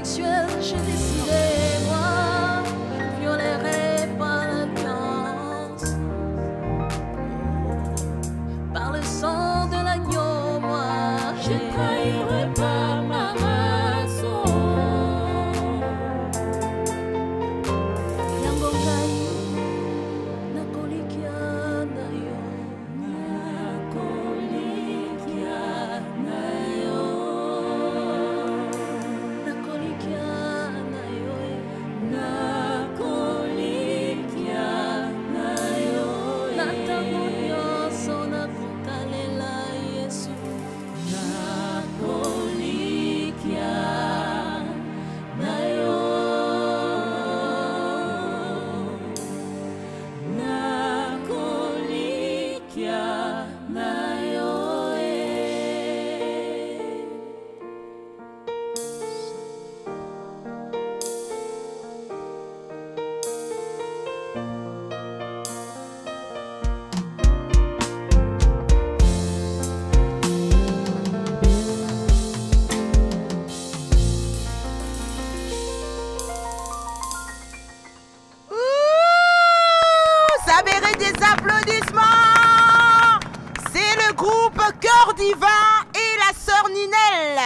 sexuelle, j'ai décidé, moi, je violerai pas l'alliance. Par le sang de l'agneau, moi, je trahirai pas ma raison. Yango ngai, nakolikia na yo, nakolikia na yo, nakolikia na yo, nakolikia na yo, natango nyonso nakotalela Yesu, nakolikia na yo, nakolikia na yo, Ça mérite des applaudissements. C'est le groupe Cœur Divin et la sœur Ninel.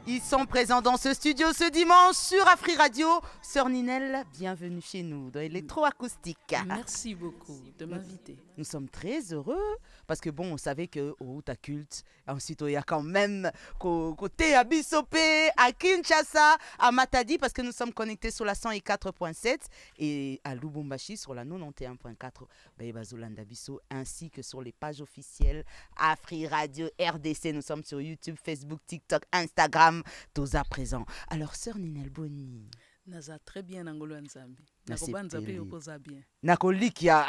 Ils sont présents dans ce studio ce dimanche sur Afri Radio. Sœur Ninel, bienvenue chez nous dans l'électroacoustique. Merci beaucoup de m'inviter. Nous sommes très heureux parce que bon, on savait que au ta culte, ensuite il y a quand même côté à Bissopé, à Kinshasa, à Matadi parce que nous sommes connectés sur la 104.7 et à Lubumbashi sur la 91.4 Baïbazolanda Bisso ainsi que sur les pages officielles Afri Radio RDC. Nous sommes sur YouTube, Facebook, TikTok, Instagram, tous à présent. Alors sœur Ninel Boni. Naza très bien Angolo Nzambi. Merci, Nakobanza pe Peli. oposa bien. Nakolikia.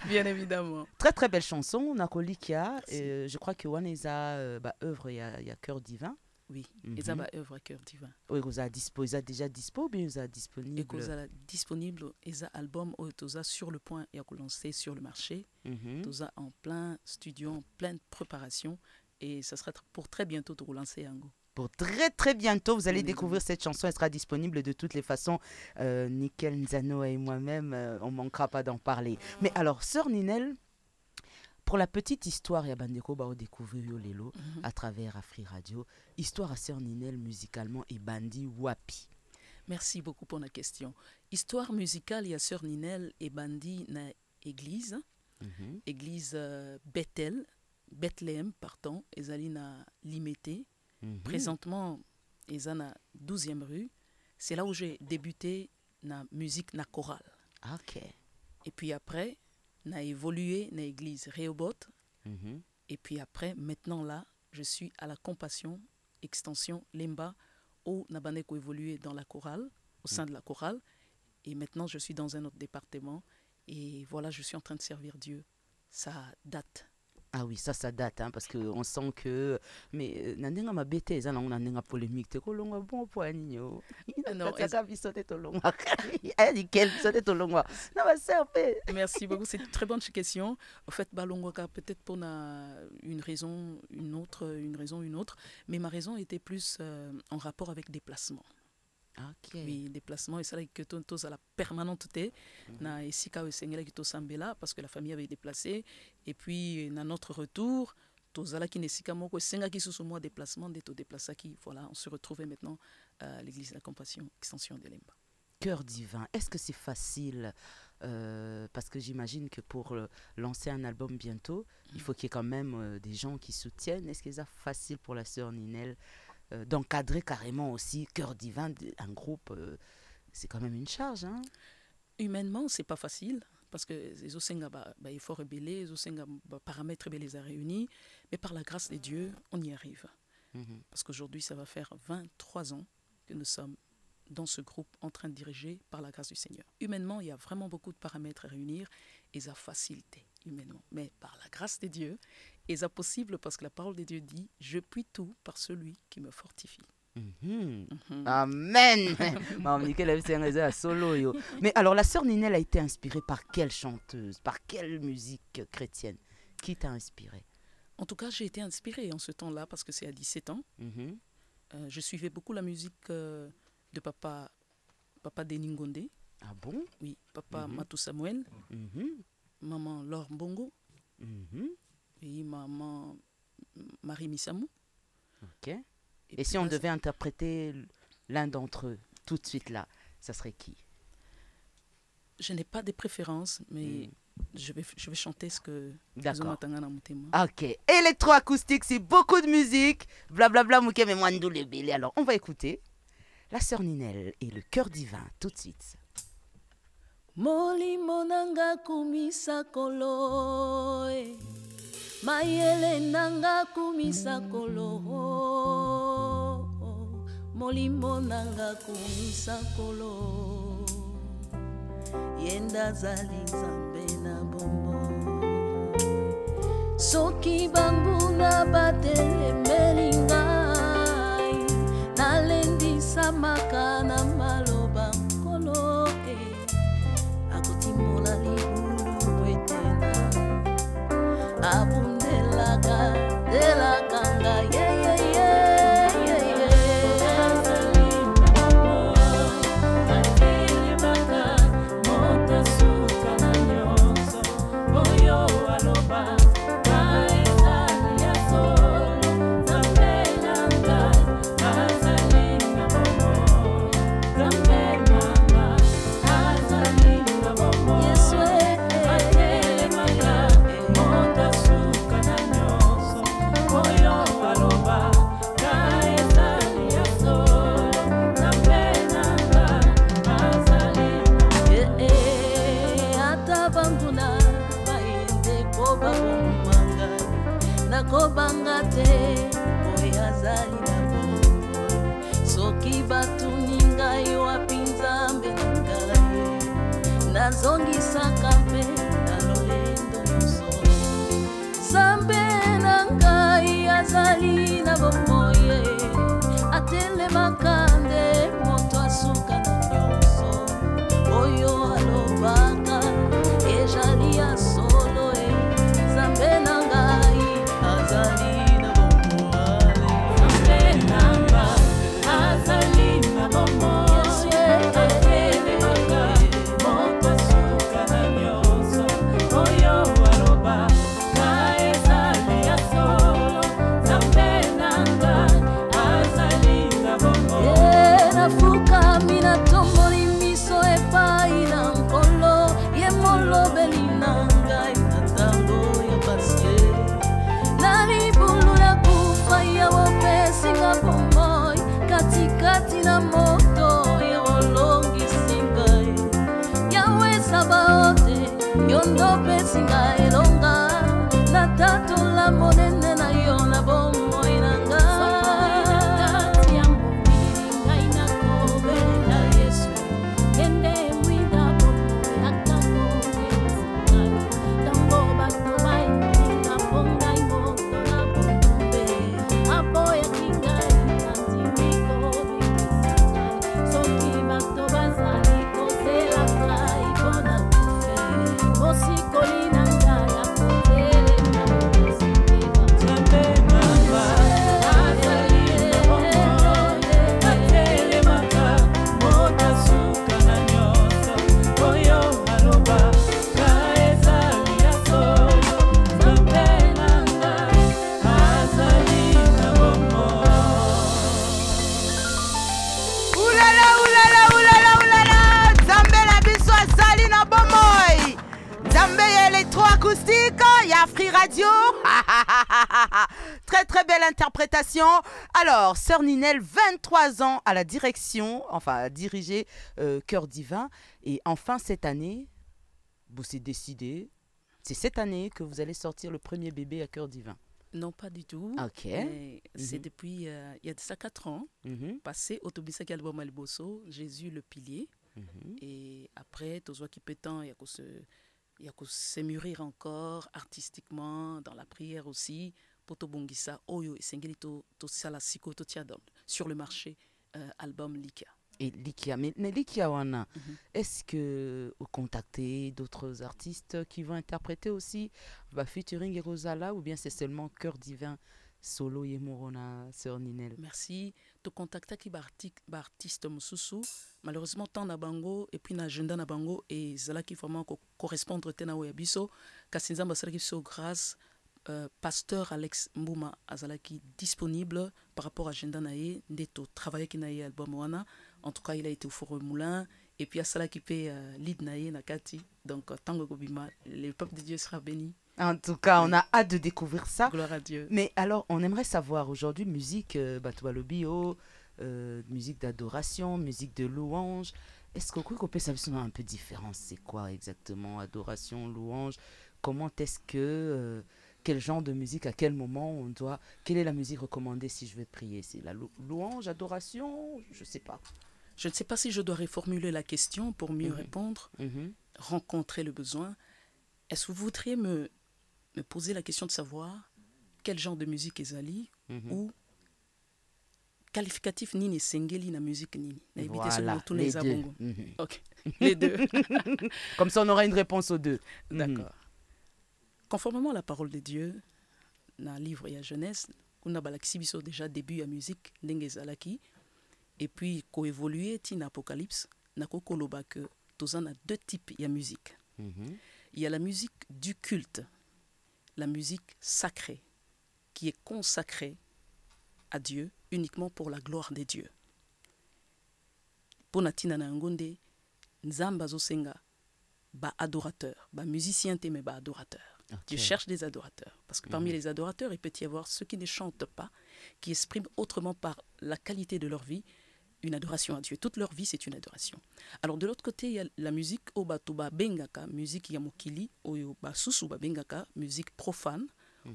Bien évidemment. Très très belle chanson, Nakolikia. Je crois que Waneza œuvre, il y a Cœur Divin. Oui, Mhm. et ça va œuvre Cœur Divin. Oui, vous avez déjà dispo, bien vous avez disponible. Et que ça disponible et ça album ou toza sur le point et à lancer sur le marché. Mhm. Toza en plein studio, en pleine préparation et ça sera pour très bientôt de relancer Ango. Pour très très bientôt, vous allez Oui, découvrir cette chanson. Elle sera disponible de toutes les façons. Nickel Nzano et moi-même, on ne manquera pas d'en parler. Mais alors, sœur Ninel, pour la petite histoire, il y a Bandeko Bao découvrir Lelo à travers Afri Radio. Histoire à sœur Ninel musicalement et Bandi Wapi. Merci beaucoup pour la question. Histoire musicale, il y a Sœur Ninel et Bandi na église. Église Bethléem, pardon, Ezali na Limité. Présentement, ils na 12e rue. C'est là où j'ai débuté la musique na chorale. Ok. Et puis après, n'a évolué na église Rehoboth. Et puis après, maintenant là, je suis à la Compassion, extension Lemba, où n'a pas évolué dans la chorale, au sein de la chorale. Et maintenant, je suis dans un autre département. Et voilà, je suis en train de servir Dieu. Ça date. Ah oui, ça date, hein, parce qu'on sent que... Mais, nandenga ma bêtise, on a une polémique, te kolonga bon point, nyo. Non, merci beaucoup, c'est une très bonne question. En fait, Balongwaka, peut-être pour une raison, une autre, mais ma raison était plus en rapport avec déplacement. Okay. Oui, déplacement, et c'est là que tous à la permanente na esika osengela ki tosambela parce que la famille avait déplacé et puis na notre retour tous à la ki nesika moko senga ki sous moi déplacement de to déplacer qui voilà, on se retrouvait maintenant à l'église de la Compassion extension de Lemba. Cœur divin, est-ce que c'est facile parce que j'imagine que pour lancer un album bientôt, il faut qu'il y ait quand même des gens qui soutiennent. Est-ce que c'est facile pour la sœur Ninel d'encadrer carrément aussi Cœur Divin, un groupe, c'est quand même une charge. Hein? Humainement, c'est pas facile parce que les Osenga, il faut rebeller, les Osenga, paramètres les a réunis, mais par la grâce de Dieu, on y arrive. Parce qu'aujourd'hui, ça va faire 23 ans que nous sommes dans ce groupe en train de diriger par la grâce du Seigneur. Humainement, il y a vraiment beaucoup de paramètres à réunir et ça facilité humainement. Mais par la grâce de Dieu, et ça possible parce que la parole de Dieu dit « Je puis tout par celui qui me fortifie ». Amen. Mais alors, la sœur Ninel a été inspirée par quelle chanteuse, par quelle musique chrétienne? Qui t'a inspirée? En tout cas, j'ai été inspirée en ce temps-là parce que c'est à 17 ans. Je suivais beaucoup la musique de papa Denis Ngondé. Ah bon? Oui, papa Matou Samuel, maman Laure Mbongo et maman Marie Missamou. Ok. Et si on devait interpréter l'un d'entre eux, tout de suite là, ça serait qui? Je n'ai pas de préférence, mais je vais chanter ce que D'accord. Ah, ok. Électroacoustique, c'est beaucoup de musique. Blablabla, mouké, mais moi, nous le bélé. Alors, on va écouter la sœur Ninel et le cœur divin tout de suite. Molimo nanga kumisa kolo Mayele nanga kumisa kolo Molimo nanga kumisa kolo Yenda zali nzambe na bombo Soki banguna batele melingai Nalendisa makana maloba nkolo Akotimola libulu kwetena Abundelaka delakanga Nakobanga te oyazali nabo soki batuninga yo apinzambe nangai nazongisaka mpe na lolendo nyonso zambe nangai azali na bomoye atelemaka nde moto asuka na nyonso oyo alobaka ezali ya solo zambe nangai Azalina bomo Katina moto ya olongi singai yawe sabaote yondo pesinga elonga na tato la monene na yo na bomo inanga ya mbili ngaina kobe na Yesu ende mwida bomo yakako singai tambo bato bai na ponga imoto na bombe aboya kingai Free Radio. Très très belle interprétation. Alors, sœur Ninel, 23 ans à la direction, enfin à diriger Cœur Divin. Et enfin cette année, vous s'est décidé, c'est cette année que vous allez sortir le premier bébé à Cœur Divin. Non, pas du tout. Ok. C'est depuis, il y a de ça 4 ans, passé Autobisa qui album Alboso, Jésus le pilier. Et après, Tozoa qui pétant, il y a que se mûrir encore artistiquement, dans la prière aussi, pour Tobongisa, Oyo et Sengeli to Sala Siko to Tiadom, sur le marché, album Likia. Et Likia, mais Likia Wana, est-ce que vous contactez d'autres artistes qui vont interpréter aussi featuring et Rosala, ou bien c'est seulement Cœur Divin solo yemorona sœur Ninel. Merci. Tu contacta qui artiste mususu. Malheureusement tant na bango et puis na agenda na bango et zala qui vraiment correspondre tena o yabiso kasinzamba sala qui so grâce pasteur Alex Mbouma azala qui disponible par rapport à agenda nae ndeto travailler qui nae album wana. En tout cas il a été au Forum Moulin et puis à cela qui paie lead nae nakati. Donc tango gobima le peuple de Dieu sera béni. En tout cas, on a hâte de découvrir ça. Gloire à Dieu. Mais alors, on aimerait savoir aujourd'hui, musique Batouba Lobio, musique d'adoration, musique de louange. Est-ce qu'on peut savoir un peu différence? C'est quoi exactement? Adoration, louange? Comment est-ce que... quel genre de musique, à quel moment on doit... Quelle est la musique recommandée si je veux prier? C'est la louange, adoration? Je ne sais pas. Je ne sais pas si je dois reformuler la question pour mieux répondre. Rencontrer le besoin. Est-ce que vous voudriez me poser la question de savoir quel genre de musique ezali ou qualificatif nini sengeli na musique nini? Voilà, les deux. Ok, les deux. Comme ça, on aura une réponse aux deux. D'accord. Conformément à la parole de Dieu, dans le livre et la jeunesse, on a balaxibiso déjà début à musique, ndenge ezalaki, et puis coévoluer tin apocalypse, na kokoloba que tozan a deux types de musique. Il y a la musique du culte, la musique sacrée, qui est consacrée à Dieu uniquement pour la gloire de Dieu. Ponatina na ngonde, nzamba zosenga, ba adorateur, ba musicien mais ba adorateur. Okay. Dieu cherche des adorateurs. Parce que parmi les adorateurs, il peut y avoir ceux qui ne chantent pas, qui expriment autrement par la qualité de leur vie, une adoration à Dieu. Toute leur vie, c'est une adoration. Alors, de l'autre côté, il y a la musique Obatoba Bengaka, musique Yamokili, Oyoba Susuba Bengaka, musique profane,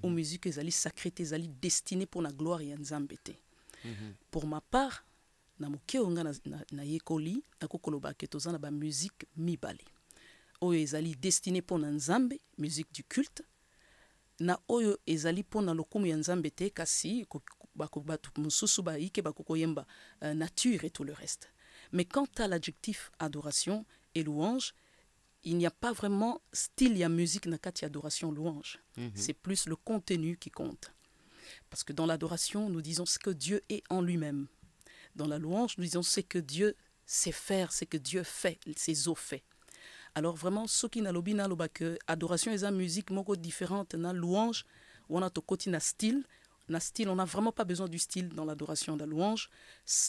ou musique ezali sacrée, ezali destinée pour la gloire et Nzambete. Pour ma part, na mokeonga na yekoli, na kokoloba ketoza na ba musique mibale. Oyo ezali destinée pour Nzambe, musique du culte, na oyo ezali pour na lokumu ya Nzambete kasi nature et tout le reste. Mais quant à l'adjectif adoration et louange, il n'y a pas vraiment style ya musique nakati adoration louange. C'est plus le contenu qui compte. Parce que dans l'adoration, nous disons ce que Dieu est en lui-même. Dans la louange, nous disons ce que Dieu sait faire, ce que Dieu fait, ses eaux fait. Alors vraiment, ce qui n'a lobi na loba que adoration et sa musique moko différente na louange, on a to côté na style. On n'a vraiment pas besoin du style dans l'adoration de la louange.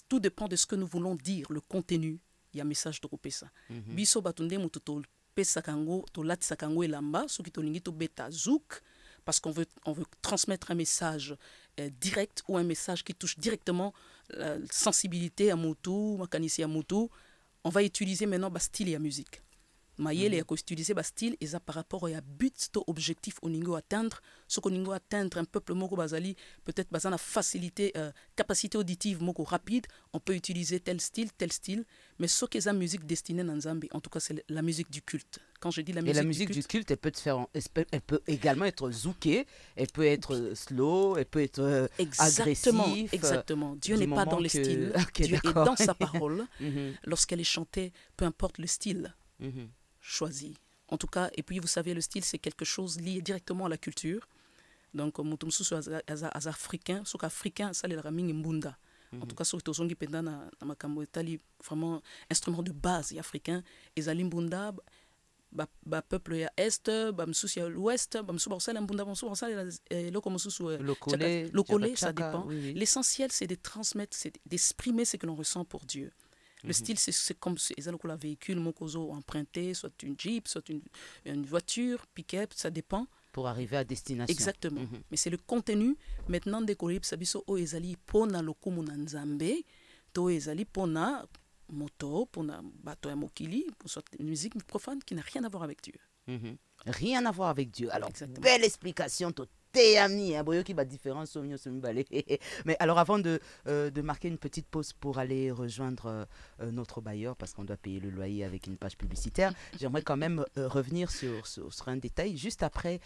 Tout dépend de ce que nous voulons dire, le contenu. Il y a un message de Kopesa. Biso batunde mututo pesa kango to latisa kango elamba so ki to lingi to beta zouk parce qu'on veut transmettre un message direct ou un message qui touche directement la sensibilité à mutu, makanisi à mutu. On va utiliser maintenant ba style et la musique. Mayele ya ko utiliser ba style et ça par rapport à but to objectif au ningo atteindre ce qu'on ningo atteindre un peuple moko bazali peut-être bazana facilité capacité auditive moko rapide, on peut utiliser tel style mais ce que la musique destinée à Nzambe en tout cas c'est la musique du culte. Quand je dis la musique du culte, elle peut également être zoukée, elle peut être slow, elle peut être agressive. Exactement. Dieu n'est pas dans le style. Okay, Dieu est dans sa parole. Lorsqu'elle est chantée, peu importe le style. Choisi. En tout cas, et puis vous savez, le style, c'est quelque chose lié directement à la culture. Donc, mutumsu as africain, sok africain, ça les raming mbunda. En tout cas, sur tozongi penda na makambo etali vraiment instrument de base africain. Ezali mbunda, ba peuple ya est, ba msusi ya l'ouest, ba msusi ba sala mbunda, ba msusi ba sala loko msusi lokole, ça dépend. Oui. L'essentiel, c'est de transmettre, c'est d'exprimer ce que l'on ressent pour Dieu. Le style, c'est comme un véhicule mokozo emprunté, soit une Jeep, soit une voiture, pick-up, ça dépend. Pour arriver à destination. Exactement. Mais c'est le contenu. Maintenant, des colibes, sabiso o ezali pona lokumu na Nzambe, to ezali pona moto, pona bato ya mokili, soit une musique profane qui n'a rien à voir avec Dieu. Rien à voir avec Dieu. Alors, exactement. Belle explication, mais alors avant de marquer une petite pause pour aller rejoindre notre bailleur parce qu'on doit payer le loyer avec une page publicitaire, j'aimerais quand même revenir sur un détail. Juste après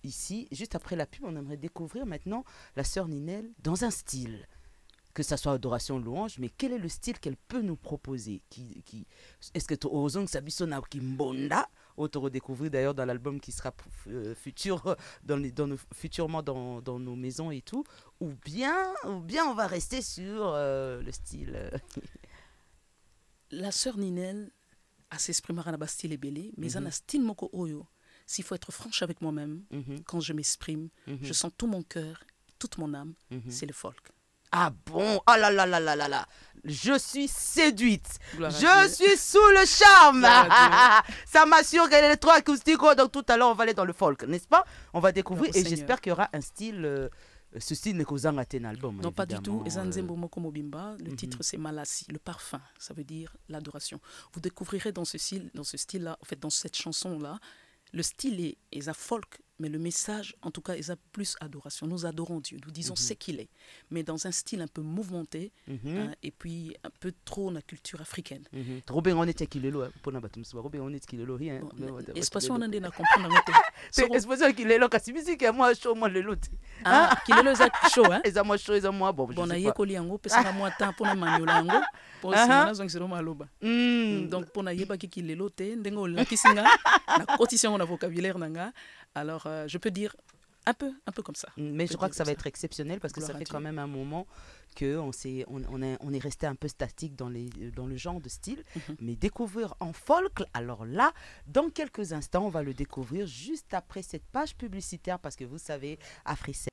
juste après la pub, on aimerait découvrir maintenant la sœur Ninel dans un style, que ça soit adoration, louange, mais quel est le style qu'elle peut nous proposer? Est-ce que tu ozong sabisona kimbonda autre redécouvrir d'ailleurs dans l'album qui sera futur, futurement dans nos maisons et tout, ou bien on va rester sur le style. La sœur Ninel a s'exprimé à la style et belé, mais un style moko oyo. S'il faut être franche avec moi-même, quand je m'exprime, je sens tout mon cœur, toute mon âme, c'est le folk. Ah bon? Oh là là là là là là. Je suis séduite. Je suis sous le charme. Ça m'assure qu'elle est trop acoustique. Donc tout à l'heure, on va aller dans le folk, n'est-ce pas? On va découvrir et j'espère qu'il y aura un style... ce style n'est qu'aux un album. Non, pas du tout. Le titre, c'est Malassi, le parfum. Ça veut dire l'adoration. Vous découvrirez dans ce style-là, en fait, dans cette chanson-là, le style est à folk, mais le message, en tout cas, est à plus adoration. Nous adorons Dieu, nous disons ce qu'il est, mais dans un style un peu mouvementé et puis un peu trop la culture africaine. Robin, on est qu'il est là pour na batum soba. Robin, on est qu'il est là rien. Expression on a comprendre ngote. C'est expression qu'il est là kasi musique moi chaud moi le lot. Ah, qu'il est là za chaud hein. Et ça moi chaud et ça moi bon. Bon na yekoli yango pesa na moi temps pour na manyola yango. Pour ça na zongiro maloba. Donc pour na yeba qu'il est loté ndengo la kisinga na cotisation na vocabulaire nanga. Alors, je peux dire un peu comme ça. Mais je crois que ça va être exceptionnel parce que ça fait quand même un moment qu'on est resté un peu statique dans le genre de style. Mais découvrir en folk, alors là, dans quelques instants, on va le découvrir juste après cette page publicitaire parce que vous savez, Africell.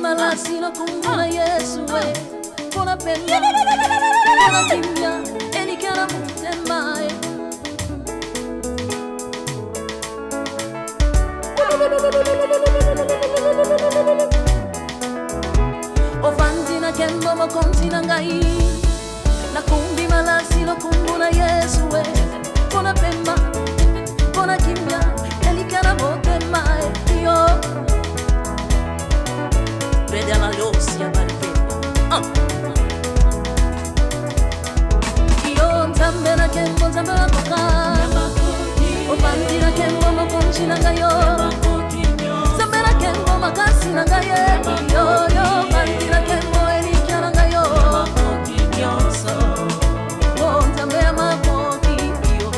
malasi lokumbula Yesu we Pona pemba Pona kimya Elikana mutema Ofandina kembo mokontina ngai Nakumbi malasi lokumbula Yesu we Pona pemba Pona kimya Elikana mutema yo Vede alla rossia barchetta Io nzambera kembo nzambera koka O bandira kembo mokonchi nanga yo Nzambera kembo makasi nanga ye Yo yo bandira kembo elikia nanga yo Nyonso O nzambera makoki yo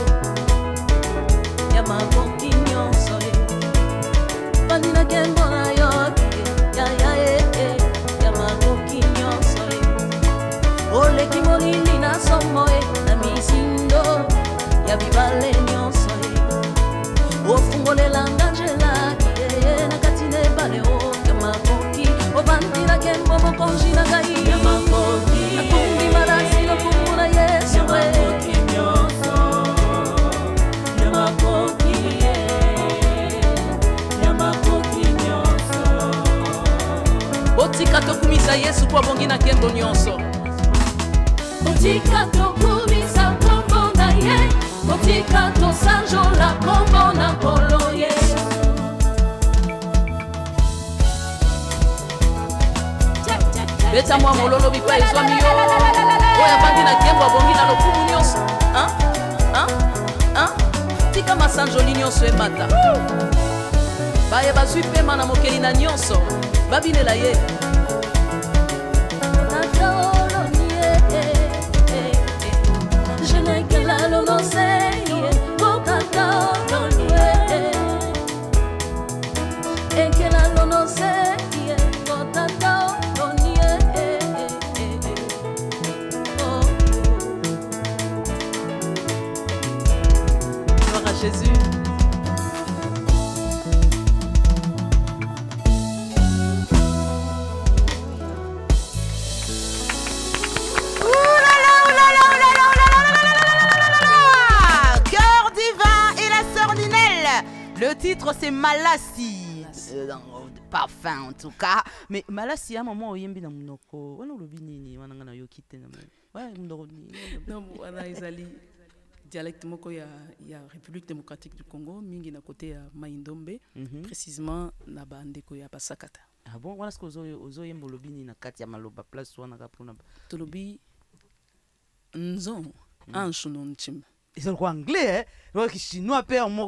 Ya makoki nyonso Bandira kembo na yo Ole kimolili na somoe na misindo ya bibale nyonsoe ofungole langangela ye na katine bale o ya makoki obandira kembo mokonji na gai ya makoki akumbi marasi no kumuna Yesu ya makoki nyonso ya makoki ya makoki nyonso Otika tokumisa Yesu kwa bongi na kembo nyonso Otika tokumisa kombo na ye Otika to sanjola kombo na kolo ye Beta mwa mololo bikwa ezwa miyo Oya bandi na kembo abongi na lokumu nyonso Tika masanjoli nyonso emata Baye bazwi pema na mokeli na nyonso Babinela ye Je n'ai que la lonosei, kokata onye. Et que la lonosei, kokata onye. Gloire à Jésus. Le titre c'est Malassi, parfum en tout cas. Mais Malassi à un moment où il y a un monoko, on a le binini, on a un yokite, ouais, non, voilà, Isali. Dialecte moko ya République démocratique du Congo, mingi na côté ya Maindombe, précisément na bandeko ya Basakata. Ah bon, voilà ce que ozo yembo lobini na kati ya maloba place wana kapuna. Tolobi nzon ancho non chim. Ils sont anglais, hein? Chinois, père, en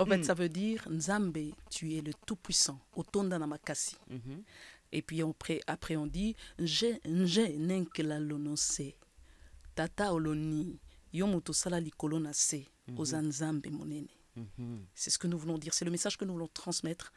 fait, ça veut dire Nzambe, tu es le tout-puissant, Otonda Namakasi. Et puis après, on dit Nje Nenkela Lonose, Tata Oloni, Yomoto Sala Likolona Se, Ozanzambe Monene. C'est ce que nous voulons dire, c'est le message que nous voulons transmettre.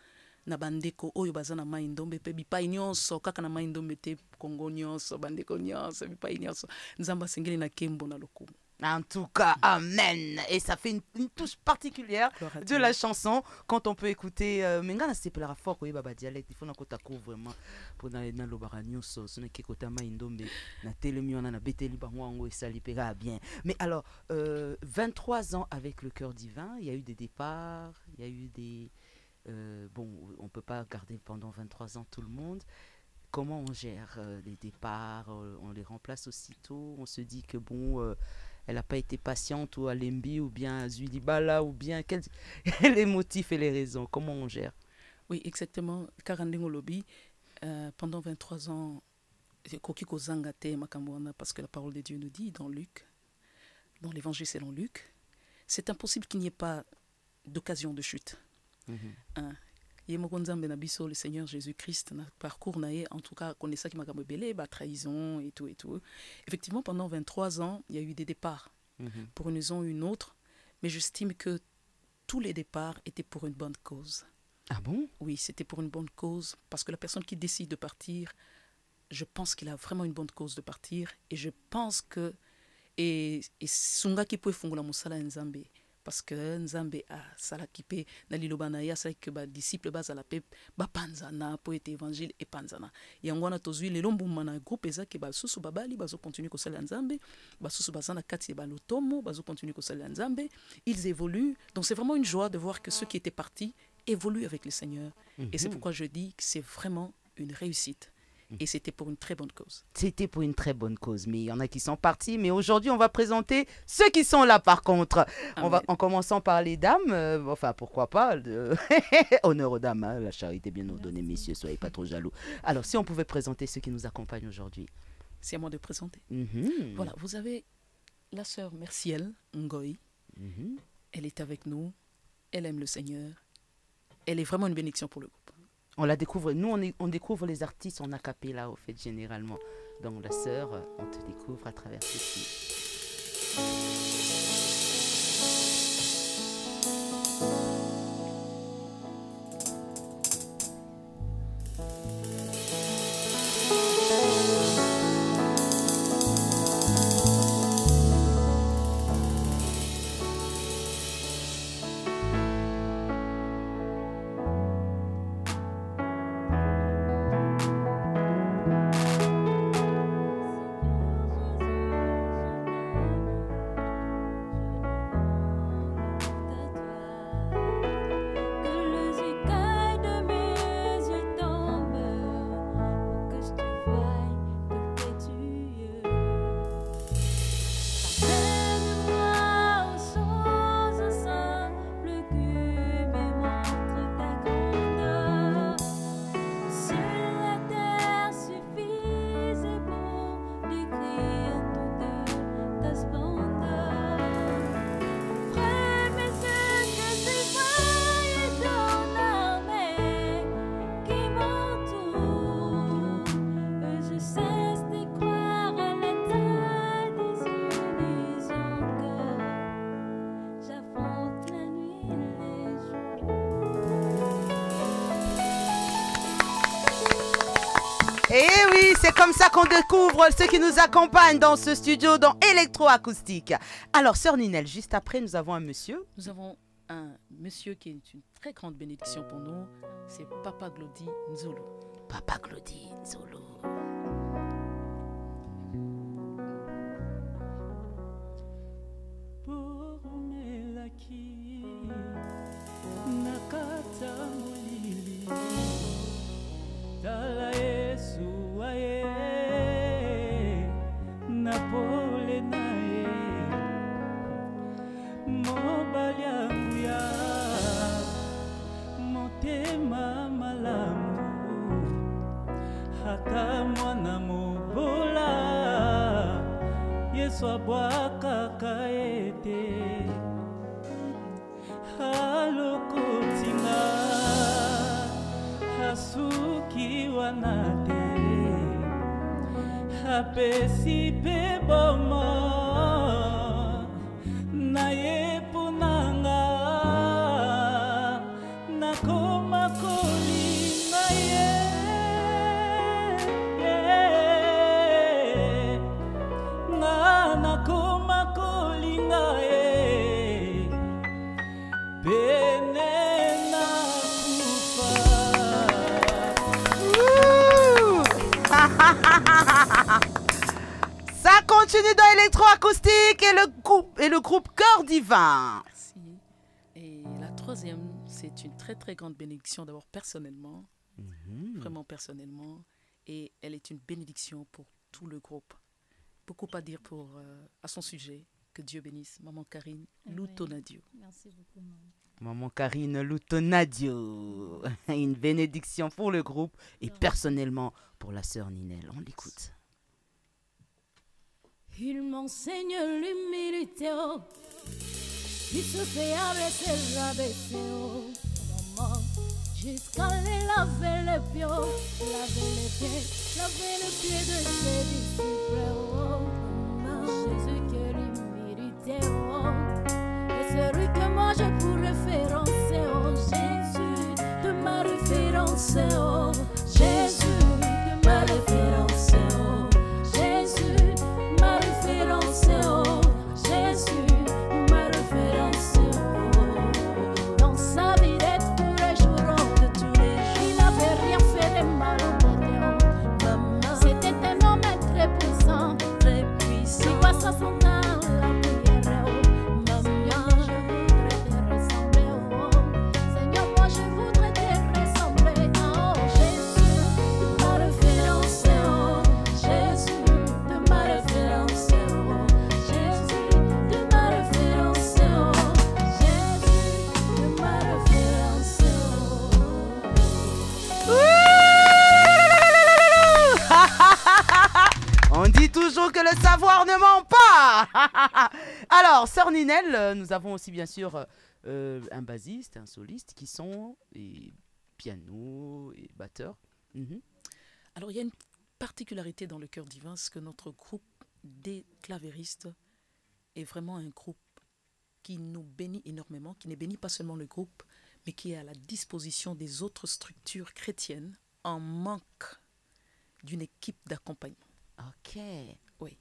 Nabandeko oyo bazana maindombe pe bipa nyonso kaka na maindombe te Congo nyonso bandeko nyonso bipa nyonso nzamba sengeli na kembo na lokumu. En tout cas, amen. Et ça fait une touche particulière de la chanson quand on peut écouter. Mengana c'est pour la fort quoi baba dialecte. Il faut qu'on t'accorde vraiment pour dans le baranio so. Ce n'est que côté maindombe na telemi on a beteli bango et ça libéra bien. Mais alors 23 ans avec le cœur divin, il y a eu des départs, il y a eu des bon, on ne peut pas garder pendant 23 ans tout le monde. Comment on gère les départs? On les remplace aussitôt? On se dit que bon, elle n'a pas été patiente ou à Lembi ou bien à Zuilibala ou bien quels les motifs et les raisons? Comment on gère? Oui, exactement. Karandingo Lobby, pendant 23 ans, parce que la parole de Dieu nous dit dans Luc, dans l'évangile selon Luc, c'est impossible qu'il n'y ait pas d'occasion de chute. Le Seigneur Jésus-Christ parcours en tout cas connaissait qui m'a belé trahison et tout. Effectivement, pendant 23 ans, il y a eu des départs pour une raison ou une autre, mais j'estime que tous les départs étaient pour une bonne cause. Ah bon? Oui, c'était pour une bonne cause parce que la personne qui décide de partir, je pense qu'il a vraiment une bonne cause de partir et je pense que et sunga qui peut fungula musala nzambe parce que Nzambe a salakipé na liloba na ya que ba disciple ba la pe ba panzana pour être évangile et panzana et ngwana tozui le lombuma na groupe ezaki ba susu babali bazo continuer ko sala Nzambe ba susu bazana kati ba lotomo bazo continuer ko sala Nzambe, ils évoluent, donc c'est vraiment une joie de voir que ceux qui étaient partis évoluent avec le Seigneur et c'est pourquoi je dis que c'est vraiment une réussite. Et c'était pour une très bonne cause. C'était pour une très bonne cause, mais il y en a qui sont partis. Mais aujourd'hui, on va présenter ceux qui sont là par contre. En commençant par les dames, enfin pourquoi pas, honneur aux dames, hein, la charité bien ordonnée, messieurs, soyez pas trop jaloux. Alors si on pouvait présenter ceux qui nous accompagnent aujourd'hui. C'est à moi de présenter. Voilà, vous avez la sœur Merciel Ngoï. Elle est avec nous, elle aime le Seigneur. Elle est vraiment une bénédiction pour le groupe. On la découvre, nous on découvre les artistes en a cappella au fait généralement. Donc la sœur, on te découvre à travers ceci. Et oui, c'est comme ça qu'on découvre ceux qui nous accompagnent dans ce studio, dans Électroacoustique. Alors, sœur Ninel, juste après, nous avons un monsieur. Nous avons un monsieur qui est une très grande bénédiction pour nous. C'est Papa Glody Nzolo. Papa Glody Nzolo. Tala Yesu aye napole naye mobali yangu ya motema malamu hata mwana mobola Yesu abwakaka ete halokotinga hasuki wanate hapesi pe bomo na yepunanga nakoma kolinga ye na nakoma kolinga ye pene Ça continue dans Électroacoustique et le groupe Cœur Divin. Merci. Et la troisième, c'est une très très grande bénédiction d'abord personnellement, vraiment personnellement, et elle est une bénédiction pour tout le groupe. Beaucoup à dire à son sujet. Que Dieu bénisse Maman Karine Loutonadio. Merci beaucoup, maman. Maman Karine Loutonadio. Une bénédiction pour le groupe et personnellement pour la sœur Ninel. On l'écoute. Il m'enseigne l'humilité, il se fait abaisser, rabaisser, maman, jusqu'à les laver les pieds, laver les pieds de ses disciples, maman, Jésus que l'humilité, et celui que moi je pourrais référencer, Jésus de ma référence, Jésus de ma référence, Jésus ma référence, Jésus ma référence. Sœur Ninel, nous avons aussi bien sûr un bassiste, un soliste qui sont et piano et batteur. Mhm. Alors, il y a une particularité dans le Cœur divin, c'est que notre groupe des clavéristes est vraiment un groupe qui nous bénit énormément, qui ne bénit pas seulement le groupe, mais qui est à la disposition des autres structures chrétiennes en manque d'une équipe d'accompagnement. Ok. Oui,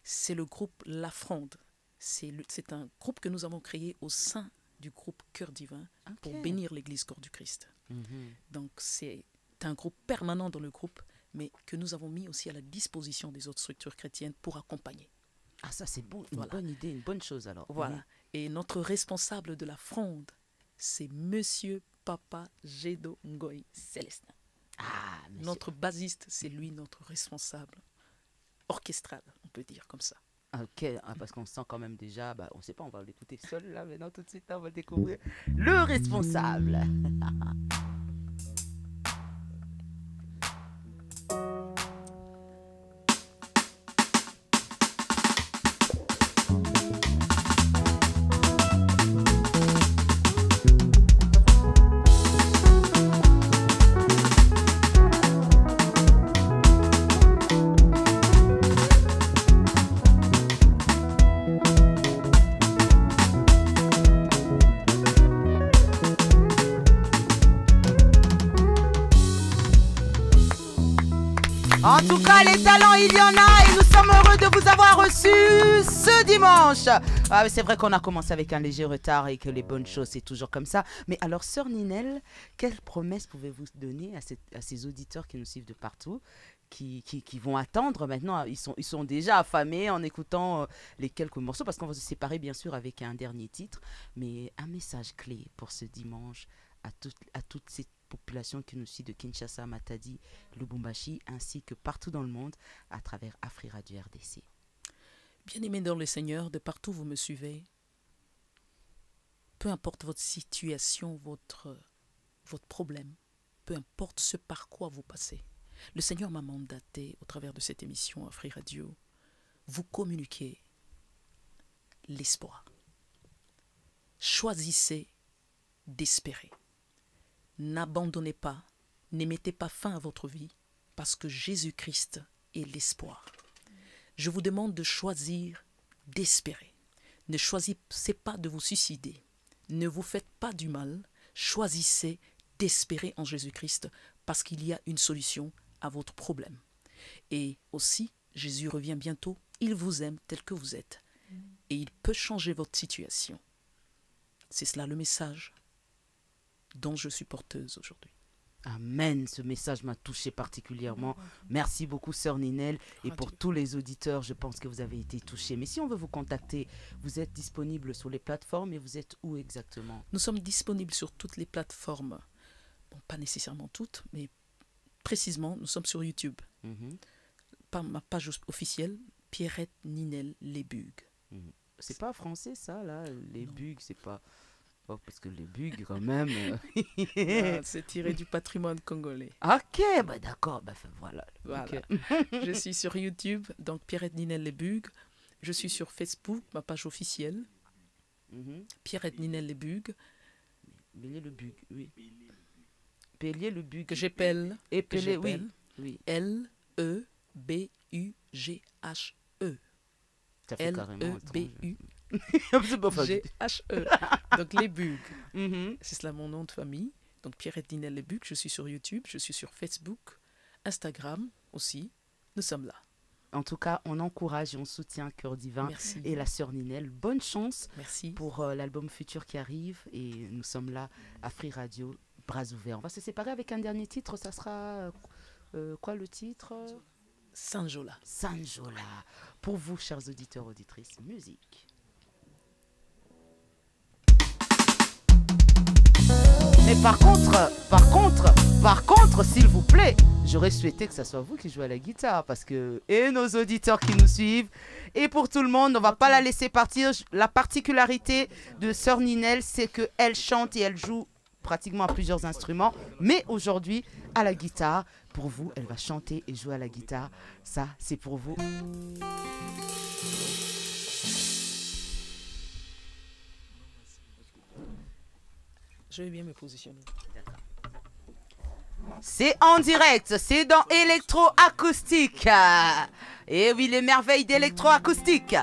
c'est le groupe La Fronde. C'est un groupe que nous avons créé au sein du groupe Cœur divin pour bénir l'Église Corps du Christ. Mhm. Donc c'est un groupe permanent dans le groupe, mais que nous avons mis aussi à la disposition des autres structures chrétiennes pour accompagner. Ah, ça c'est bon, une Voilà. bonne idée, une bonne chose alors. Voilà. Mhm. Et notre responsable de La Fronde, c'est Monsieur Papa Gédo Ngoy Célestin. Ah, monsieur. Notre bassiste, c'est lui notre responsable orchestral, on peut dire comme ça. Ok, parce qu'on sent quand même déjà, on ne sait pas, on va l'écouter seul là, maintenant tout de suite, on va découvrir le responsable. En tout cas, les talents, il y en a et nous sommes heureux de vous avoir reçus ce dimanche. Ah, c'est vrai qu'on a commencé avec un léger retard et que les bonnes choses, c'est toujours comme ça. Mais alors, Sœur Ninel, quelles promesses pouvez-vous donner à ces auditeurs qui nous suivent de partout, qui vont attendre maintenant? Ils sont déjà affamés en écoutant les quelques morceaux, parce qu'on va se séparer bien sûr avec un dernier titre. Mais un message clé pour ce dimanche à toutes ces population qui nous suit de Kinshasa, Matadi, Lubumbashi, ainsi que partout dans le monde à travers Afri Radio RDC. Bien-aimés dans le Seigneur, de partout vous me suivez, peu importe votre situation, votre problème, peu importe ce par quoi vous passez, le Seigneur m'a mandaté au travers de cette émission Afri Radio, vous communiquer l'espoir. Choisissez d'espérer. N'abandonnez pas, ne mettez pas fin à votre vie, parce que Jésus-Christ est l'espoir. Je vous demande de choisir d'espérer. Ne choisissez pas de vous suicider. Ne vous faites pas du mal. Choisissez d'espérer en Jésus-Christ, parce qu'il y a une solution à votre problème. Et aussi, Jésus revient bientôt. Il vous aime tel que vous êtes. Et il peut changer votre situation. C'est cela le message dont je suis porteuse aujourd'hui. Amen, ce message m'a touché particulièrement. Merci beaucoup Sœur Ninel, et pour tous les auditeurs, je pense que vous avez été touchés. Mais si on veut vous contacter, vous êtes disponible sur les plateformes et vous êtes où exactement? Nous sommes disponibles sur toutes les plateformes. Bon, pas nécessairement toutes, mais précisément, nous sommes sur YouTube. Par ma page officielle, Pierrette Ninel Les Bugs. C'est pas français ça là, les bugs, c'est pas... Oh, parce que les bugs quand même... c'est tiré du patrimoine congolais. Ok, d'accord, voilà. Voilà. Okay. Je suis sur YouTube, donc Pierrette Ninel Les Bugs. Je suis sur Facebook, ma page officielle. Pierrette Ninel Les Bugs. Bélier le bug, oui. Bélier le bug. Que j'appelle. Et Pélé, oui. L-E-B-U-G-H-E. Ça fait carrément L-E-B-U. G-H-E. Donc les bugs. C'est cela mon nom de famille. Donc Pierrette Ninel Les Bugs. Je suis sur YouTube, je suis sur Facebook, Instagram aussi. Nous sommes là. En tout cas, on encourage et on soutient Cœur Divin. Merci. Et la Sœur Ninel. Bonne chance. Merci. Pour l'album futur qui arrive. Et nous sommes là à Free Radio, bras ouverts. On va se séparer avec un dernier titre. Ça sera quoi le titre? Sanjola. Sanjola. Pour vous, chers auditeurs, auditrices, musique. Mais par contre, s'il vous plaît, j'aurais souhaité que ce soit vous qui jouez à la guitare, parce que, et nos auditeurs qui nous suivent, et pour tout le monde, on va pas la laisser partir. La particularité de Sœur Ninel, c'est qu'elle chante et elle joue pratiquement à plusieurs instruments, mais aujourd'hui, à la guitare. Pour vous, elle va chanter et jouer à la guitare. Ça, c'est pour vous. Je vais bien me positionner. C'est en direct, c'est dans électroacoustique. Et oui, les merveilles d'électroacoustique.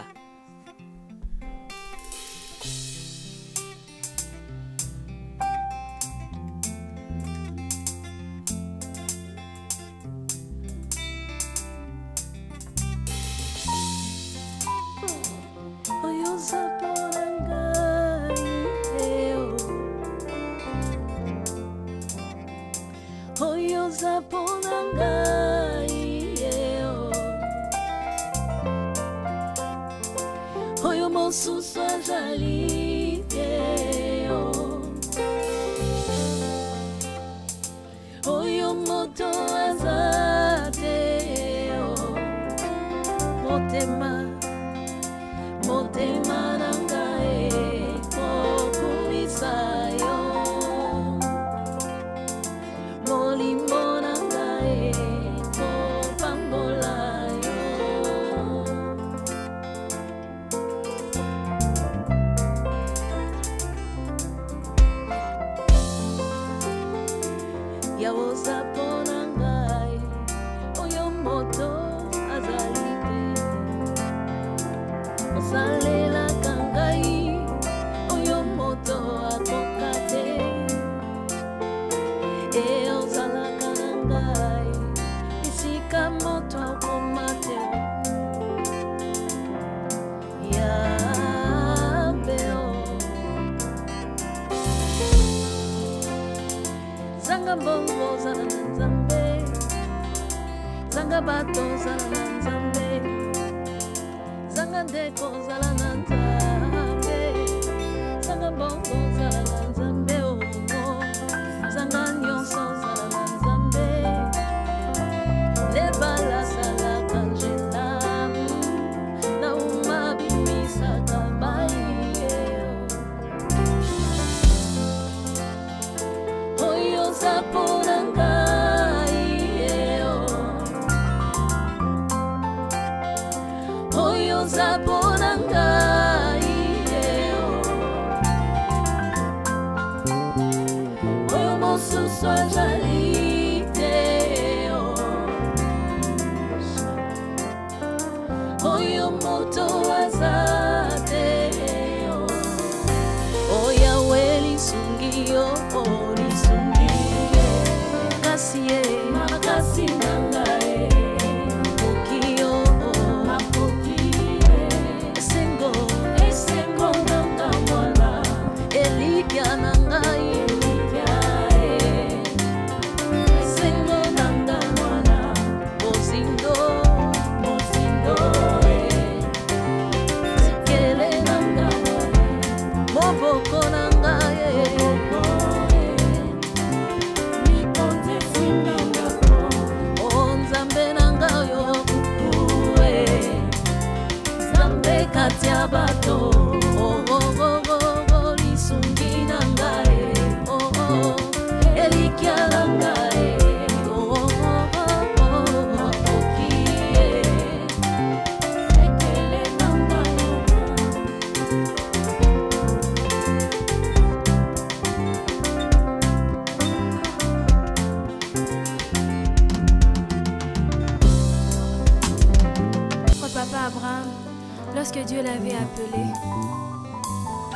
Dieu l'avait appelé.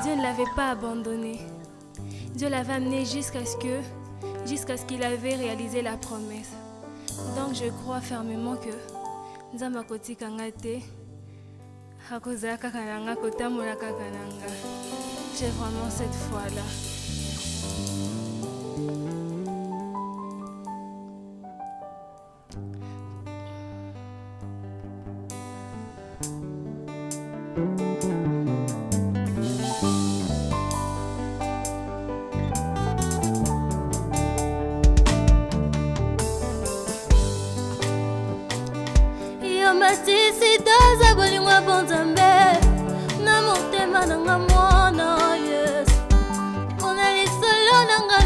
Dieu ne l'avait pas abandonné. Dieu l'avait amené jusqu'à ce qu'il avait réalisé la promesse. Donc je crois fermement que Nzamba kotika nga te akozala kaka na nga kotambola kaka na nga. J'ai vraiment cette foi-là. Nanga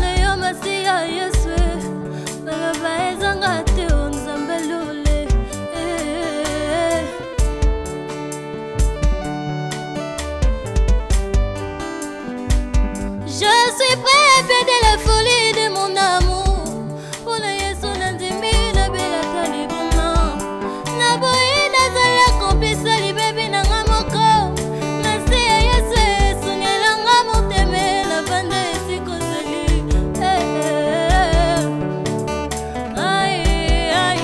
suis prêt à fêter la folie de mon amour. Pour la yesu nandimi na bela talibuna. Na boyi na zala kompisa libebi na nga moko. Na si ya yesu esungela nga moteme na banda esiko zeli. Ai, ai.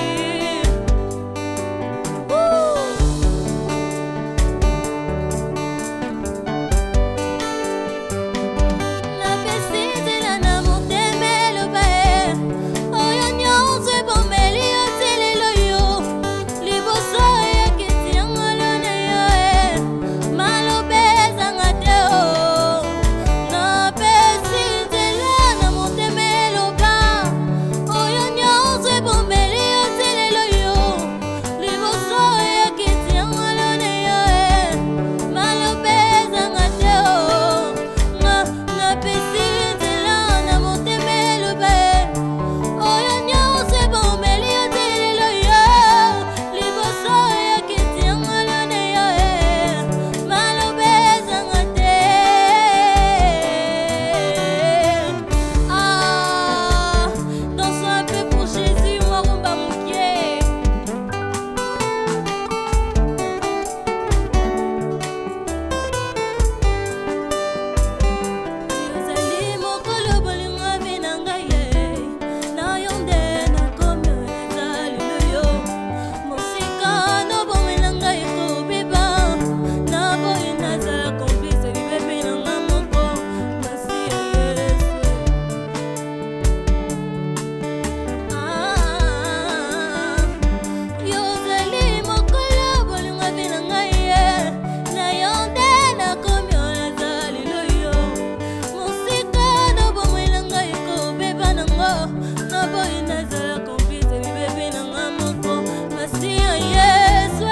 Na pesitela na moteme lobae. Oyo nyonso ebomeli yo telelo yo. Liboso ya kiti yango lone yo malobe ezanga te o. Na pesitela na moteme loba. Oyo nyonso ebomeli yo telelo yo. Liboso ya kiti yango lone yo malobe ezanga te o. Na pesitela na moteme loba. Oyo nyonso ebomeli yo telelo yo. Liboso ya kiti yango lone yo malobe ezanga te. Ah, dansons un peu pour Jésus, moi rumba mukie. Yozali mokolo bolingo avi na ngai ye. Na yo nde nakomi oyo ezali loyo. Mosika nobomela ngai kobeba. Na boyi nazala komplise bibebi na nga moko. Nasi ya Yesu. Yozali mokolo bolingo avi na ngai ye. Na yo nde nakomi oyo ezali loyo. Mosika nobomela ngai kobeba nango. Na boyi nazala komplise bibebi na nga moko. Nasi ya Yesu.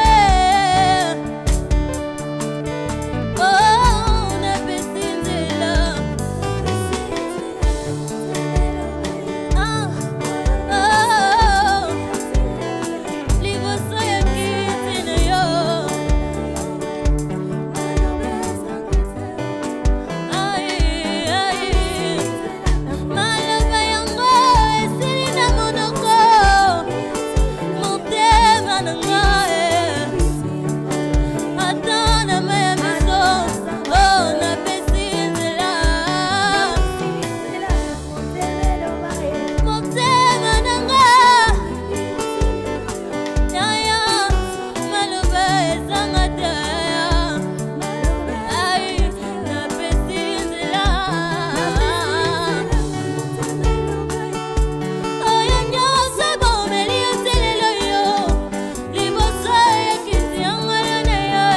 Oh, napesi nzela. Liboso ya kiti na yo. Ai, ai. Maloba yango esili na monoko. Motema na ngai ata na maya miso. Oh, napesi nzela. Motema na ngai yaya maloba ezanga te. Ai, napesi nzela. Oyo nyonso ebomeli yo telelo yo. Liboso ya kiti yango lone yo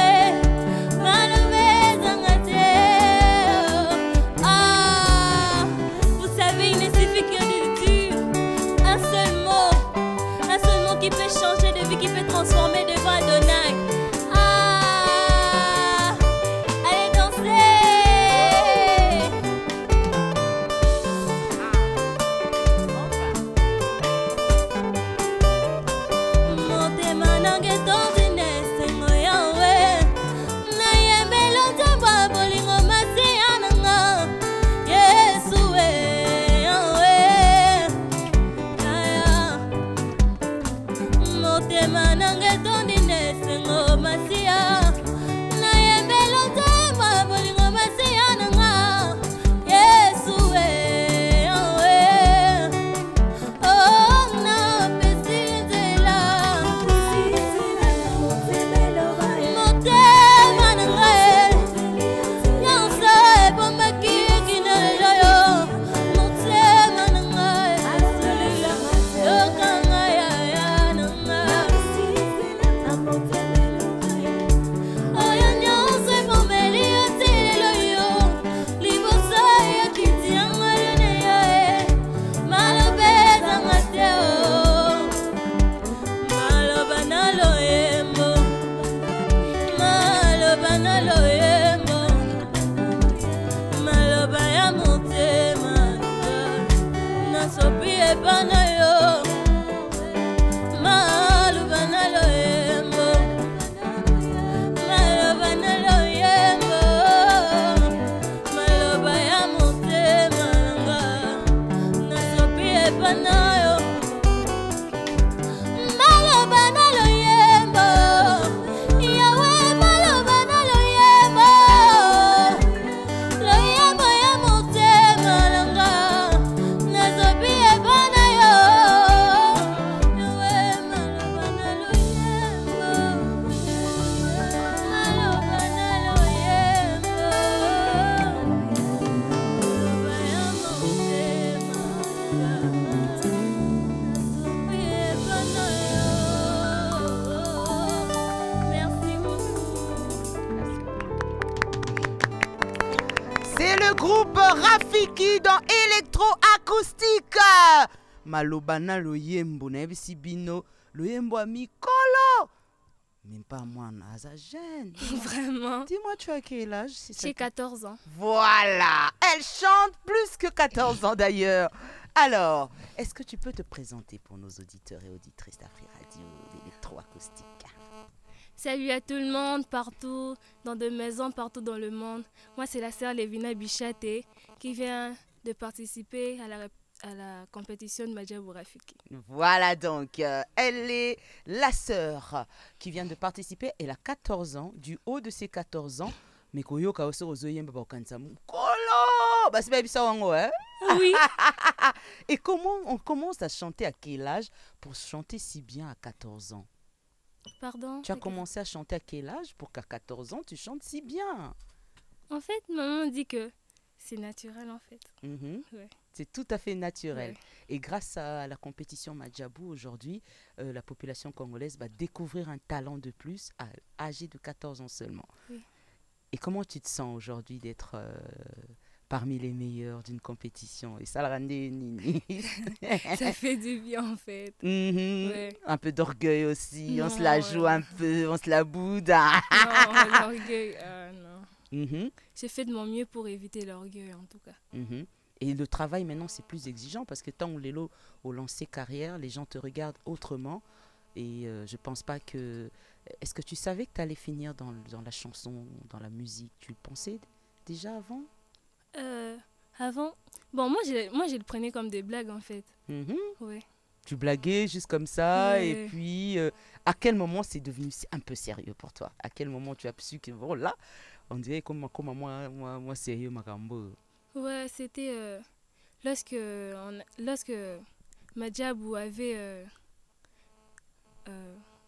maloba ezanga te. Ah, vous savez, il ne suffit que de dire un seul mot qui peut changer de vie, qui peut transformer devant Adonai. Ah, allez danser. Motema nange etondi esengo yawe. Nayembela nzembo ya bolingo masiya nanga. Yesu yawe. Aya. Motema nange etondi esengo masiya. Nayembela nzembo ya bolingo masiya nanga. Yesu yawe. Oh, napesi nzela. Motema na ngai nyonso ebomaki kino lelo yo. Motema na ngai esolila yoka ngai yaya na ngai. Oyo nyonso ebomeli yo telelo yo. Liboso ya kiti yango lone yo maloba ezanga te o. Maloba na loyembo. Maloba na loyembo. Maloba ya motema nasopi epa na yo. Maloba na loyembo. Maloba na loyembo. Maloba ya motema le groupe Rafiki dans électro-acoustique. Malobana loyembo na yebisi bino loyembo a mikolo. Même pas moi, Naza jeune. Vraiment. Dis-moi, tu as quel âge si J'ai 14 ans. Voilà. Elle chante plus que 14 ans d'ailleurs. Alors, est-ce que tu peux te présenter pour nos auditeurs et auditrices d'Afri Radio d'électro-acoustique? Salut à tout le monde, partout, dans des maisons, partout dans le monde. Moi, c'est la sœur Lévina Bichate qui vient de participer à la compétition de Madjabou Rafiki. Voilà donc, elle est la sœur qui vient de participer. Elle a 14 ans, du haut de ses 14 ans. Mais koyoka aussi ozoyemba bakanza kolo basi ba bisa wango hein. Oui. Et comment on commence à chanter à quel âge pour chanter si bien à 14 ans? Pardon? Tu as commencé à chanter à quel âge pour qu'à 14 ans tu chantes si bien? En fait, maman dit que c'est naturel en fait. Ouais. C'est tout à fait naturel. Ouais. Et grâce à la compétition Madjabou aujourd'hui, la population congolaise va découvrir un talent de plus âgé de 14 ans seulement. Oui. Et comment tu te sens aujourd'hui d'être parmi les meilleurs d'une compétition? Et ça le rendait nini. Ça fait du bien en fait. Ouais. Un peu d'orgueil aussi. Non, on se la joue un peu, on se la boude. Non, l'orgueil, non. J'ai fait de mon mieux pour éviter l'orgueil en tout cas. Et le travail maintenant c'est plus exigeant parce que tant on les lots au lancer carrière, les gens te regardent autrement. Et je pense pas que... Est-ce que tu savais que tu allais finir dans la chanson, dans la musique? Tu le pensais déjà avant? Avant, bon, moi je le prenais comme des blagues en fait. Ouais. Tu blaguais juste comme ça, Ouais. et puis à quel moment c'est devenu un peu sérieux pour toi? À quel moment tu as su que bon là, on dirait comme moi sérieux Makambo? Ouais, c'était lorsque Madjabou avait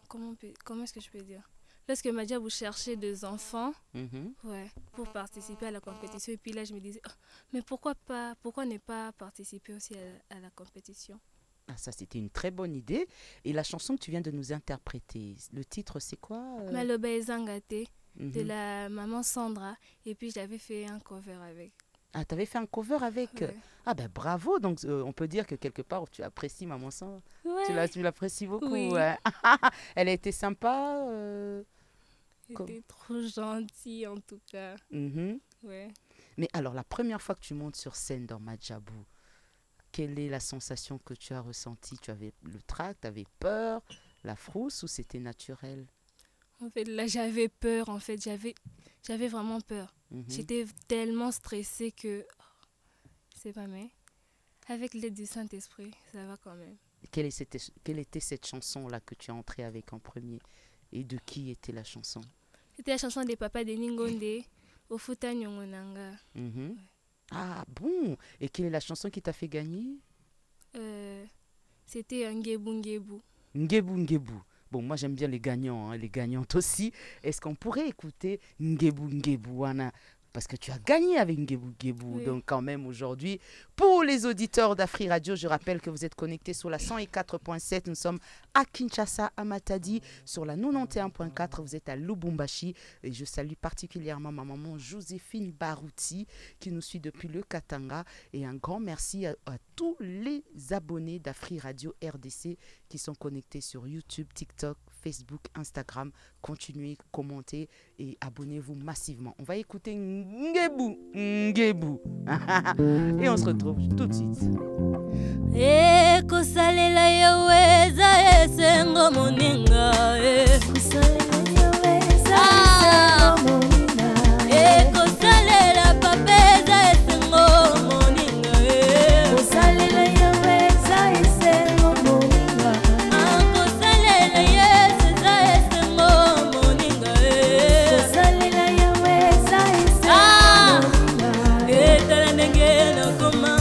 comment est-ce que je peux dire? Lorsque Madjabou cherchait des enfants, ouais, pour participer à la compétition, et puis là je me disais, oh, mais pourquoi ne pas participer aussi à la compétition? Ah, ça c'était une très bonne idée. Et la chanson que tu viens de nous interpréter, le titre c'est quoi? Maloba Ezangate de la maman Sandra, et puis j'avais fait un cover avec. Ah, tu avais fait un cover avec. Ouais. Ah ben bravo, donc on peut dire que quelque part tu apprécies Maman Sandra. Ouais. Tu l'apprécies beaucoup. Oui. Ouais. Elle a été sympa. C'était trop gentil en tout cas. Ouais. Mais alors la première fois que tu montes sur scène dans Madjabou, quelle est la sensation que tu as ressentie? Tu avais le trac, tu avais peur, la frousse, ou c'était naturel? En fait, là, j'avais peur. En fait, j'avais vraiment peur. J'étais tellement stressée que... c'est pas mais avec l'aide du Saint-Esprit, ça va quand même. Quelle était cette chanson-là que tu as entrée avec en premier? Et de qui était la chanson? C'était la chanson des papas de Ningonde, Ofuta Nyongonanga. Ah bon? Et quelle est la chanson qui t'a fait gagner? C'était Ngebu Ngebu. Ngebu Ngebu. Bon, moi j'aime bien les gagnants, hein, les gagnantes aussi. Est-ce qu'on pourrait écouter Ngebu Ngebu, Anna? Parce que tu as gagné avec Ngebu Ngebu. Oui. Donc quand même aujourd'hui, pour les auditeurs d'Afri Radio, je rappelle que vous êtes connectés sur la 104.7. Nous sommes à Kinshasa, à Matadi, sur la 91.4. Vous êtes à Lubumbashi. Et je salue particulièrement ma maman Joséphine Barouti qui nous suit depuis le Katanga. Et un grand merci à tous les abonnés d'Afri Radio RDC qui sont connectés sur YouTube, TikTok, Facebook, Instagram. Continuez, commentez et abonnez-vous massivement. On va écouter Ngebu Ngebu. Et on se retrouve tout de suite. Kosalela yaweza esengo moninga kosalela yaweza esengo moninga kosalela papeza esengo moninga kosalela yaweza esengo moninga kosalela yaweza esengo moninga kosalela yaweza esengo moninga etala ndenge nakoma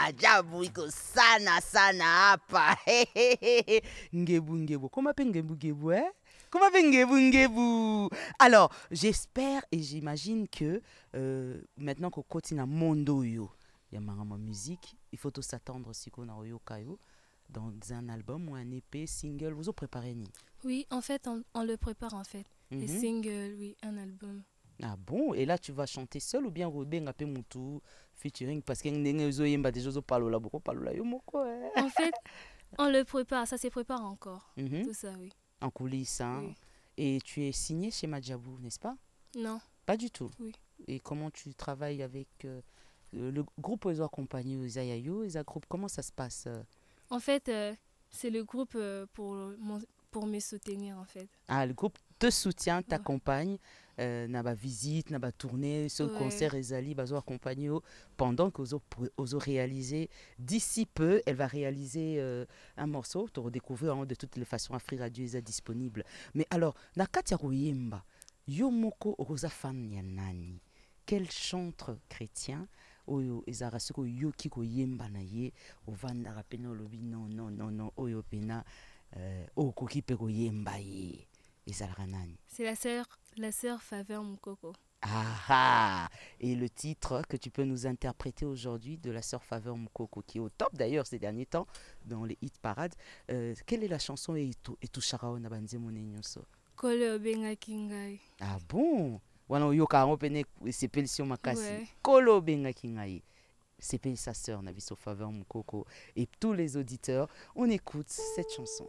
majabu iko sana sana hapa. Ngebu. Comment appelle ngebu, hein? Comment appelle ngebu? Alors, j'espère et j'imagine que maintenant qu'on continue à mondo yo, il y a ma musique, il faut tous s'attendre aussi qu'on a yo kayo dans un album ou un EP, single, vous avez préparé ni? Oui, en fait, on le prépare en fait. Les singles, oui, un album. Ah bon? Et là, tu vas chanter seul ou bien Robin Apé Moutou featuring? Parce que en fait, on le prépare, ça se prépare encore. Tout ça, oui. En coulisses, hein? Oui. Et tu es signé chez Madjabou, n'est-ce pas? Non. Pas du tout? Oui. Et comment tu travailles avec le groupe aux accompagnés aux Ayayo, les groupes, comment ça se passe? En fait, c'est le groupe pour me soutenir, en fait. Ah, le groupe te soutient, t'accompagne, na ba visite, na ba tournée, ce concert Ezali, bazo accompagné pendant que vous réalisé d'ici peu, elle va réaliser un morceau, tu redécouvrir de toutes les façons Afrique Radio est disponible. Mais alors, na katia koyemba, yo moko rosa fan ya nani? Quel chantre chrétien oyo ezara siko yo ki koyemba na ye ovanda rapena lobi non oyo pena okoki pe koyemba ye? C'est la sœur Faveur Mukoko. Ah, et le titre que tu peux nous interpréter aujourd'hui de la sœur Faveur Mukoko, qui est au top d'ailleurs ces derniers temps dans les hit parades. Quelle est la chanson et tout charao na banze monenyoso? Kolo benga kingai. Ah bon? Wana yoka opene sepel si makasi. Kolo benga kingai. C'est sa sœur Nabiso Faveur Mukoko et tous les auditeurs, on écoute cette chanson.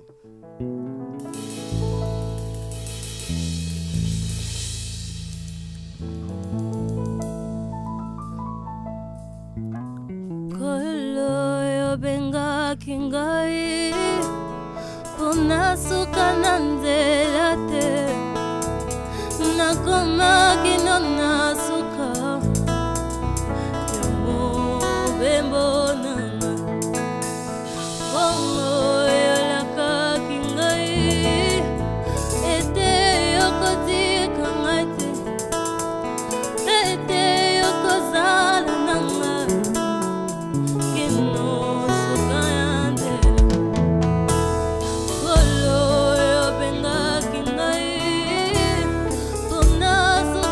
benga kingai unasuka na nzela te nakoma kino nasuka yo bembo nanga bongo yolaka kingai ete yokoti kangate ete yokozala nanga so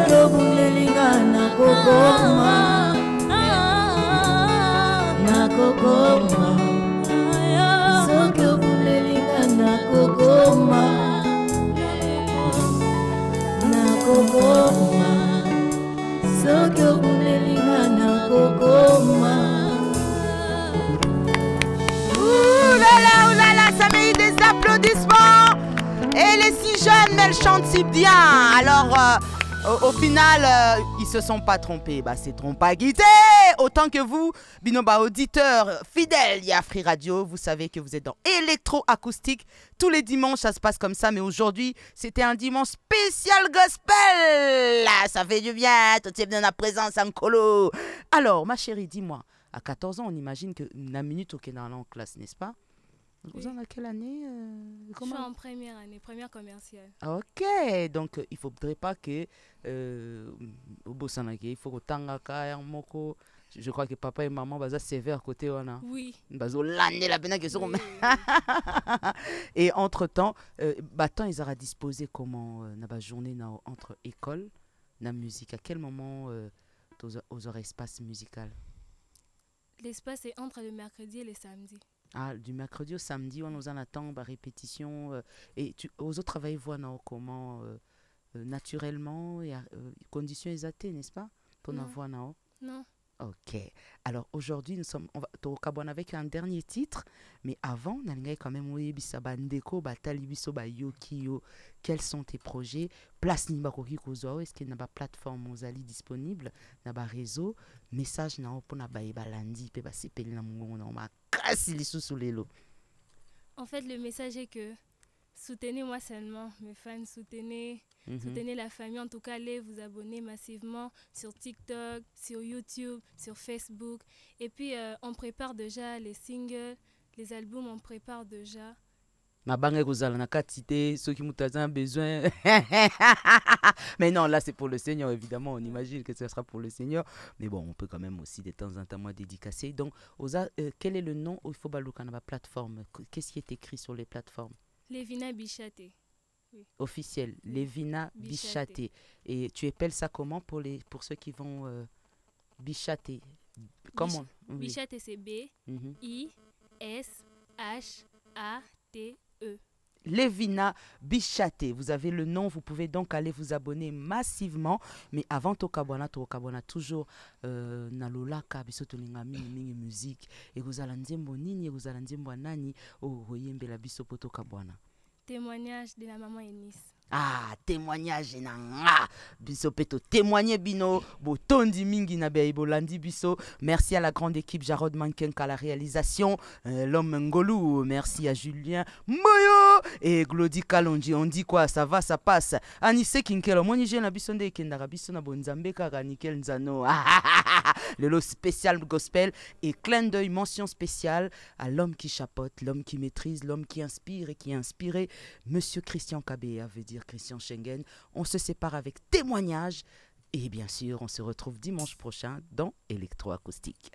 soki obungelinga nakokoma nakokoma soki obungelinga nakokoma nakokoma soki obungelinga nakokoma. Ouh là là, ça mérite des applaudissements. Et les 6 jeunes, mais elles chantent si bien. Alors, au final, ils se sont pas trompés. Bah, c'est trompagité. Autant que vous, Binoba, auditeurs fidèles, il y a Free Radio. Vous savez que vous êtes dans électro-acoustique. Tous les dimanches, ça se passe comme ça. Mais aujourd'hui, c'était un dimanche spécial gospel. Là, ça fait du bien. Tout est bien à présence en colo. Alors, ma chérie, dis-moi. À 14 ans, on imagine que la minute au Kenya en classe, n'est-ce pas? Vous en avez quelle année Je suis en première année, première commerciale. Ok, donc il ne faudrait pas que au Bosanake, il faut que Tangaka et Moko. Je crois que papa et maman sont sévères côté on. Oui. Et entre-temps, ils aura disposé comment la journée entre école, la musique. À quel moment aux heures espace musical? L'espace est entre le mercredi et le samedi. Ah, du mercredi au samedi, on nous en attend, répétition. Et aux autres travails, voir comment naturellement, et conditions exatées, n'est-ce pas? Ton avoir non? Non. Ok. Alors aujourd'hui, nous sommes avec un dernier titre, mais avant, on a quand même quels sont tes projets? Place Nimbakoki Kozo, est-ce qu'il y a une plateforme disponible, un réseau, message pour balandi, en fait, le message est que soutenez-moi seulement, mes fans, soutenez la famille. En tout cas, allez vous abonner massivement sur TikTok, sur YouTube, sur Facebook. Et puis, on prépare déjà les singles, les albums, on prépare déjà. Ceux qui ont besoin. Mais non, là c'est pour le Seigneur, évidemment. On imagine que ce sera pour le Seigneur. Mais bon, on peut quand même aussi de temps en temps dédicacer. Donc, quel est le nom il faut balouka na plateforme? Qu'est-ce qui est écrit sur les plateformes? Levina Bichaté. Oui. Officiel, Levina Bichaté. Et tu appelles ça comment pour ceux qui vont Bichaté? Comment? Bichaté, c'est B-I-S-H-A-T. Levina Bichaté, vous avez le nom, vous pouvez donc aller vous abonner massivement. Mais avant Tokabwana toujours nalolaka biso tolinga mingi musique et vous allez nzembo nini, vous allez nzembo nani o oyembela biso po Tokabwana. Témoignage de la maman Eunice. Ah, témoignage na biso peto témoigner bino botondi mingi na bolandi biso. Merci à la grande équipe Jarod Mankenka à la réalisation, l'homme Ngolou, merci à Julien Moyo et Glody Kalonji. On dit quoi, ça va, ça passe. Anissé Kinkelo moni je na biso nde kendaka biso na bonzambe kaka Nikel Nzano. Le lot spécial gospel et clin d'œil, mention spéciale à l'homme qui chapeaute, l'homme qui maîtrise, l'homme qui inspire et qui est inspiré, Monsieur Christian Kabea, veut dire Christian Schengen. On se sépare avec témoignage et bien sûr on se retrouve dimanche prochain dans Électroacoustique.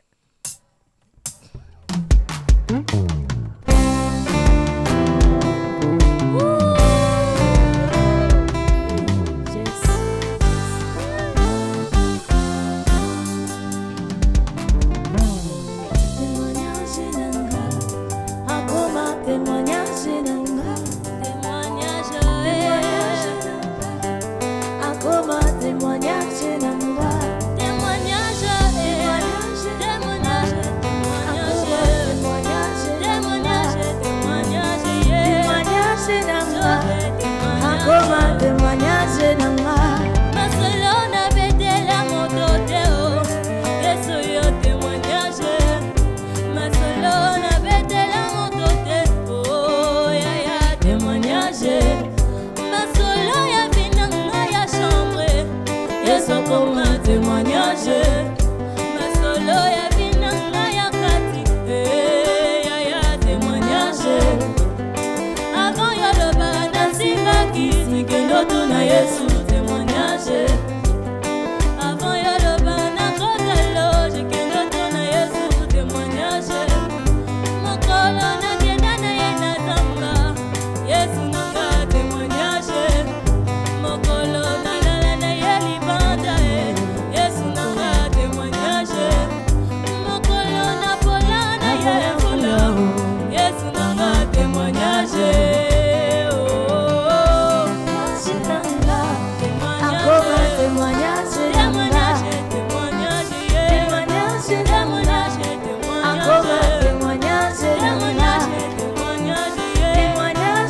Mokolo na la la na yeliba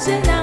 nzela